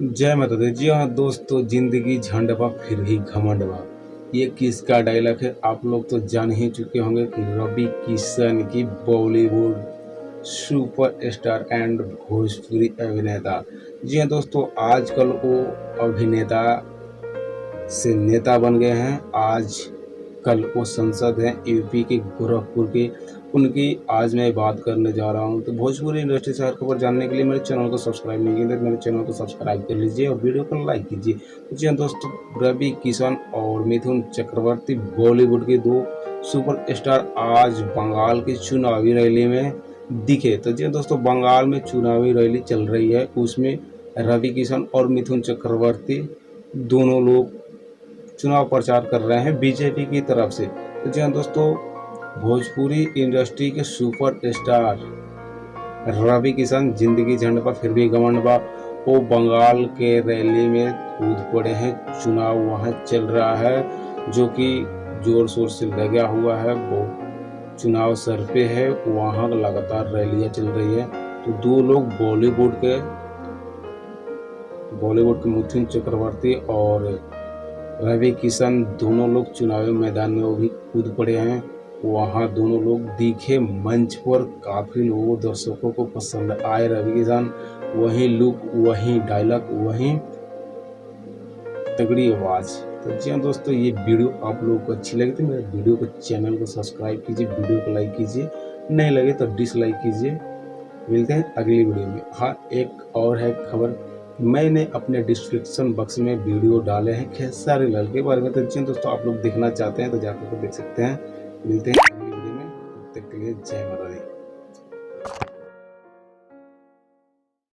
जय माता दी। जी हाँ दोस्तों, जिंदगी झंडवा फिर भी घमंडवा, ये किसका डायलॉग है? आप लोग तो जान ही चुके होंगे कि रवि किशन की बॉलीवुड सुपरस्टार एंड भोजपुरी अभिनेता। जी हाँ दोस्तों, आजकल वो अभिनेता से नेता बन गए हैं। आज कल वो संसद हैं यूपी के गोरखपुर के। उनकी आज मैं बात करने जा रहा हूं। तो भोजपुरी इंडस्ट्री से हर खबर जानने के लिए मेरे चैनल को सब्सक्राइब नहीं किया तो मेरे चैनल को सब्सक्राइब कर लीजिए और वीडियो को लाइक कीजिए। तो जी हाँ दोस्तों, रवि किशन और मिथुन चक्रवर्ती बॉलीवुड के दो सुपरस्टार आज बंगाल की चुनावी रैली में दिखे। तो जी हाँ दोस्तों, बंगाल में चुनावी रैली चल रही है, उसमें रवि किशन और मिथुन चक्रवर्ती दोनों लोग चुनाव प्रचार कर रहे हैं बीजेपी की तरफ से। तो जी हाँ दोस्तों, भोजपुरी इंडस्ट्री के सुपर स्टार रवि किशन जिंदगी झंड पर फिर भी घमंड बा, वो बंगाल के रैली में कूद पड़े हैं। चुनाव वहां चल रहा है जो कि जोर शोर से लगा हुआ है। वो चुनाव सर पे है, वहां लगातार रैलियां चल रही है। तो दो लोग बॉलीवुड के मिथुन चक्रवर्ती और रवि किशन दोनों लोग चुनावी मैदान में वो भी कूद पड़े हैं। वहां दोनों लोग दिखे मंच पर, काफी लोगों दर्शकों को पसंद आए रवि किशन। वही लुक, वही डायलॉग, वही तगड़ी आवाज। तो जी हाँ दोस्तों, ये वीडियो आप लोगों को अच्छी लगी तो मेरे वीडियो को, चैनल को सब्सक्राइब कीजिए, वीडियो को लाइक कीजिए, नहीं लगे तो डिसलाइक कीजिए। मिलते हैं अगली वीडियो में। हाँ, एक और है खबर, मैंने अपने डिस्क्रिप्शन बॉक्स में वीडियो डाले हैं खेसारी लाल के बारे में। तो जी दोस्तों, आप लोग देखना चाहते हैं तो जाकर के देख सकते हैं। मिलते हैं अगली वीडियो में, तब तक के लिए जय माता दी।